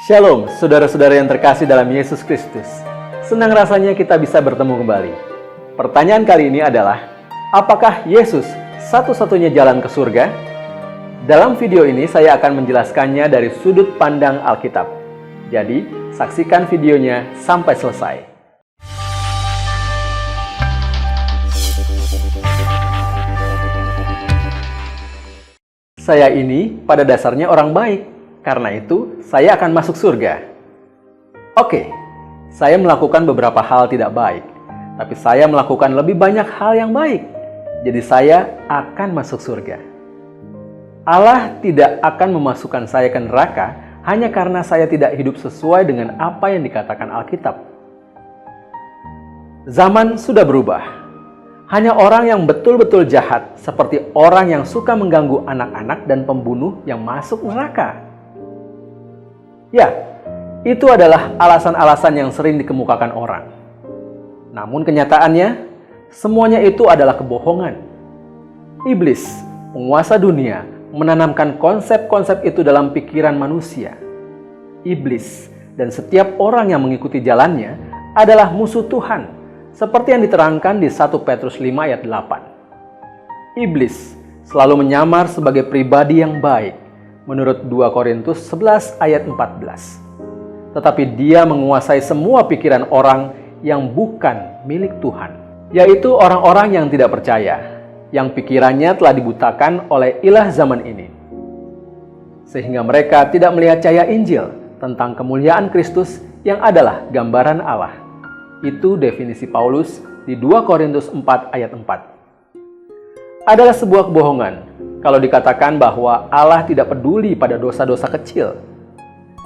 Shalom, saudara-saudara yang terkasih dalam Yesus Kristus. Senang rasanya kita bisa bertemu kembali. Pertanyaan kali ini adalah, apakah Yesus satu-satunya jalan ke surga? Dalam video ini saya akan menjelaskannya dari sudut pandang Alkitab. Jadi, saksikan videonya sampai selesai. Saya ini pada dasarnya orang baik. Karena itu, saya akan masuk surga. Oke, saya melakukan beberapa hal tidak baik, tapi saya melakukan lebih banyak hal yang baik. Jadi saya akan masuk surga. Allah tidak akan memasukkan saya ke neraka hanya karena saya tidak hidup sesuai dengan apa yang dikatakan Alkitab. Zaman sudah berubah. Hanya orang yang betul-betul jahat, seperti orang yang suka mengganggu anak-anak dan pembunuh yang masuk neraka. Ya, itu adalah alasan-alasan yang sering dikemukakan orang. Namun kenyataannya, semuanya itu adalah kebohongan. Iblis, penguasa dunia, menanamkan konsep-konsep itu dalam pikiran manusia. Iblis dan setiap orang yang mengikuti jalannya adalah musuh Tuhan, seperti yang diterangkan di 1 Petrus 5 ayat 8. Iblis selalu menyamar sebagai pribadi yang baik, menurut 2 Korintus 11 ayat 14. Tetapi dia menguasai semua pikiran orang yang bukan milik Tuhan, yaitu orang-orang yang tidak percaya, yang pikirannya telah dibutakan oleh ilah zaman ini. Sehingga mereka tidak melihat cahaya Injil tentang kemuliaan Kristus yang adalah gambaran Allah. Itu definisi Paulus di 2 Korintus 4 ayat 4. Adalah sebuah kebohongan kalau dikatakan bahwa Allah tidak peduli pada dosa-dosa kecil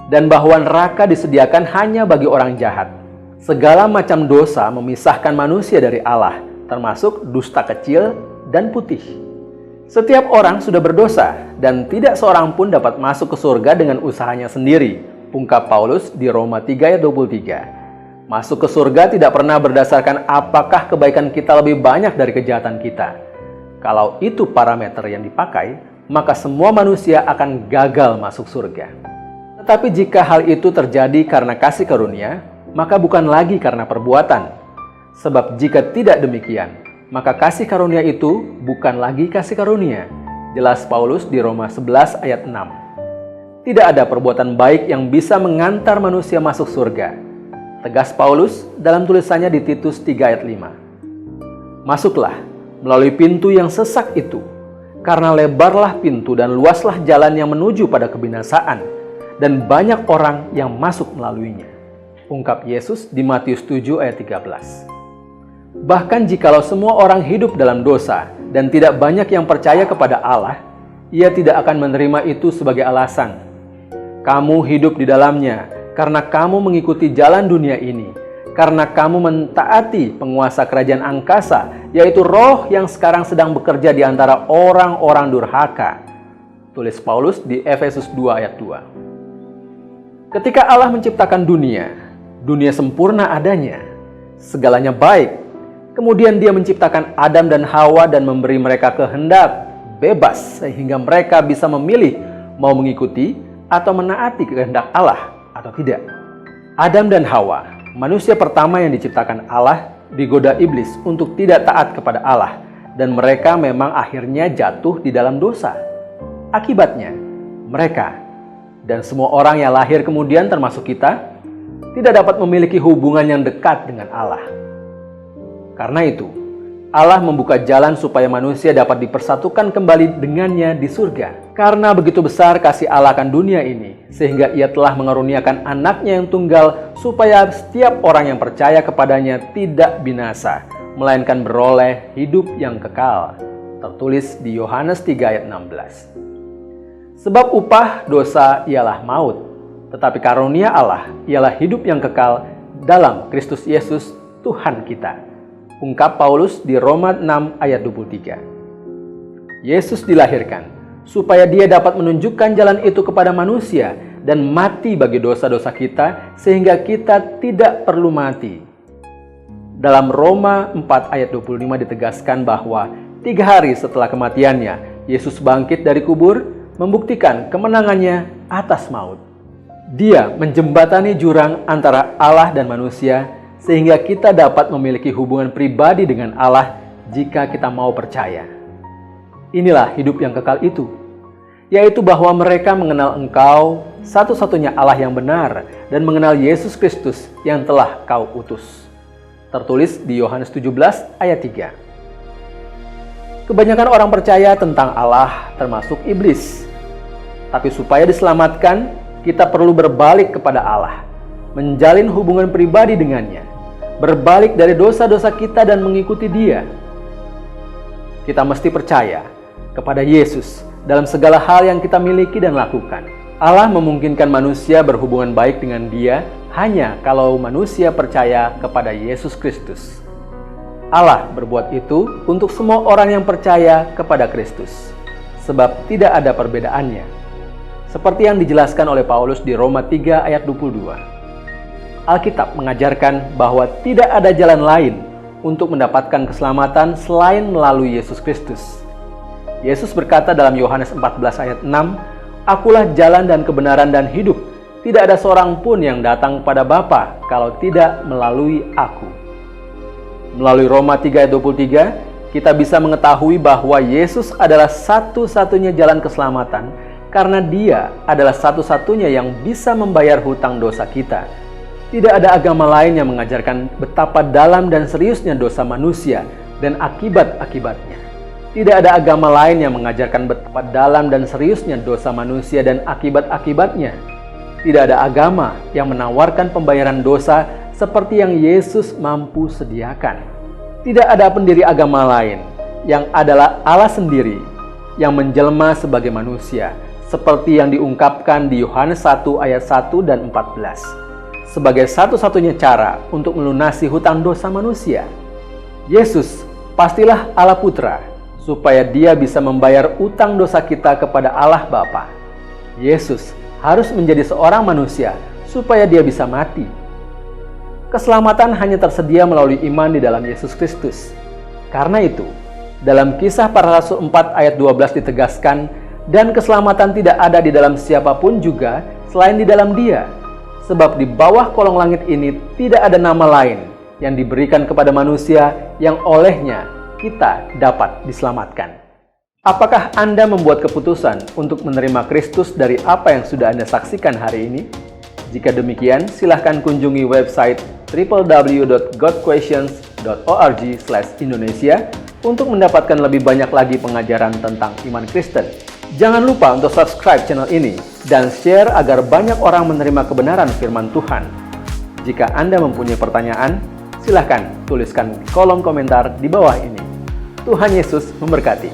dan bahwa neraka disediakan hanya bagi orang jahat. Segala macam dosa memisahkan manusia dari Allah, termasuk dusta kecil dan putih. Setiap orang sudah berdosa dan tidak seorang pun dapat masuk ke surga dengan usahanya sendiri, ungkap Paulus di Roma 3 ayat 23. Masuk ke surga tidak pernah berdasarkan apakah kebaikan kita lebih banyak dari kejahatan kita. Kalau itu parameter yang dipakai, maka semua manusia akan gagal masuk surga. Tetapi jika hal itu terjadi karena kasih karunia, maka bukan lagi karena perbuatan. Sebab jika tidak demikian, maka kasih karunia itu bukan lagi kasih karunia. Jelas Paulus di Roma 11 ayat 6. Tidak ada perbuatan baik yang bisa mengantar manusia masuk surga. Tegas Paulus dalam tulisannya di Titus 3 ayat 5. Masuklah melalui pintu yang sesak itu, karena lebarlah pintu dan luaslah jalan yang menuju pada kebinasaan, dan banyak orang yang masuk melaluinya. Ungkap Yesus di Matius 7 ayat 13. Bahkan jikalau semua orang hidup dalam dosa dan tidak banyak yang percaya kepada Allah, ia tidak akan menerima itu sebagai alasan. Kamu hidup di dalamnya karena kamu mengikuti jalan dunia ini, karena kamu mentaati penguasa kerajaan angkasa, yaitu roh yang sekarang sedang bekerja di antara orang-orang durhaka. Tulis Paulus di Efesus 2 ayat 2. Ketika Allah menciptakan dunia, dunia sempurna adanya, segalanya baik. Kemudian dia menciptakan Adam dan Hawa dan memberi mereka kehendak bebas, sehingga mereka bisa memilih mau mengikuti atau menaati kehendak Allah atau tidak. Adam dan Hawa, manusia pertama yang diciptakan Allah, digoda iblis untuk tidak taat kepada Allah, dan mereka memang akhirnya jatuh di dalam dosa. Akibatnya, mereka dan semua orang yang lahir kemudian termasuk kita, tidak dapat memiliki hubungan yang dekat dengan Allah. Karena itu, Allah membuka jalan supaya manusia dapat dipersatukan kembali dengannya di surga. Karena begitu besar kasih Allah akan dunia ini, sehingga ia telah mengaruniakan anaknya yang tunggal, supaya setiap orang yang percaya kepadanya tidak binasa, melainkan beroleh hidup yang kekal. Tertulis di Yohanes 3 ayat 16. Sebab upah dosa ialah maut, tetapi karunia Allah ialah hidup yang kekal dalam Kristus Yesus Tuhan kita. Ungkap Paulus di Roma 6 ayat 23. Yesus dilahirkan supaya dia dapat menunjukkan jalan itu kepada manusia dan mati bagi dosa-dosa kita sehingga kita tidak perlu mati. Dalam Roma 4 ayat 25 ditegaskan bahwa 3 hari setelah kematiannya, Yesus bangkit dari kubur, membuktikan kemenangannya atas maut. Dia menjembatani jurang antara Allah dan manusia sehingga kita dapat memiliki hubungan pribadi dengan Allah jika kita mau percaya. Inilah hidup yang kekal itu, yaitu bahwa mereka mengenal Engkau, satu-satunya Allah yang benar, dan mengenal Yesus Kristus yang telah Kau utus. Tertulis di Yohanes 17 ayat 3. Kebanyakan orang percaya tentang Allah, termasuk iblis. Tapi supaya diselamatkan, kita perlu berbalik kepada Allah, menjalin hubungan pribadi dengannya, berbalik dari dosa-dosa kita dan mengikuti Dia. Kita mesti percaya kepada Yesus dalam segala hal yang kita miliki dan lakukan. Allah memungkinkan manusia berhubungan baik dengan Dia hanya kalau manusia percaya kepada Yesus Kristus. Allah berbuat itu untuk semua orang yang percaya kepada Kristus, sebab tidak ada perbedaannya. Seperti yang dijelaskan oleh Paulus di Roma 3 ayat 22. Alkitab mengajarkan bahwa tidak ada jalan lain untuk mendapatkan keselamatan selain melalui Yesus Kristus. Yesus berkata dalam Yohanes 14 ayat 6, "Akulah jalan dan kebenaran dan hidup. Tidak ada seorang pun yang datang kepada Bapa kalau tidak melalui Aku." Melalui Roma 3 ayat 23, kita bisa mengetahui bahwa Yesus adalah satu-satunya jalan keselamatan karena Dia adalah satu-satunya yang bisa membayar hutang dosa kita. Tidak ada agama lain yang mengajarkan betapa dalam dan seriusnya dosa manusia dan akibat-akibatnya. Tidak ada agama lain yang mengajarkan betapa dalam dan seriusnya dosa manusia dan akibat-akibatnya. Tidak ada agama yang menawarkan pembayaran dosa seperti yang Yesus mampu sediakan. Tidak ada pendiri agama lain yang adalah Allah sendiri yang menjelma sebagai manusia, seperti yang diungkapkan di Yohanes 1 ayat 1 dan 14, sebagai satu-satunya cara untuk melunasi hutang dosa manusia. Yesus pastilah Allah Putra, supaya Dia bisa membayar utang dosa kita kepada Allah Bapa. Yesus harus menjadi seorang manusia supaya Dia bisa mati. Keselamatan hanya tersedia melalui iman di dalam Yesus Kristus. Karena itu, dalam Kisah Para Rasul 4 ayat 12 ditegaskan, dan keselamatan tidak ada di dalam siapapun juga selain di dalam Dia. Sebab di bawah kolong langit ini tidak ada nama lain yang diberikan kepada manusia yang olehnya kita dapat diselamatkan. Apakah Anda membuat keputusan untuk menerima Kristus dari apa yang sudah Anda saksikan hari ini? Jika demikian, silahkan kunjungi website www.godquestions.org/Indonesia untuk mendapatkan lebih banyak lagi pengajaran tentang iman Kristen. Jangan lupa untuk subscribe channel ini dan share agar banyak orang menerima kebenaran firman Tuhan. Jika Anda mempunyai pertanyaan, silahkan tuliskan di kolom komentar di bawah ini. Tuhan Yesus memberkati.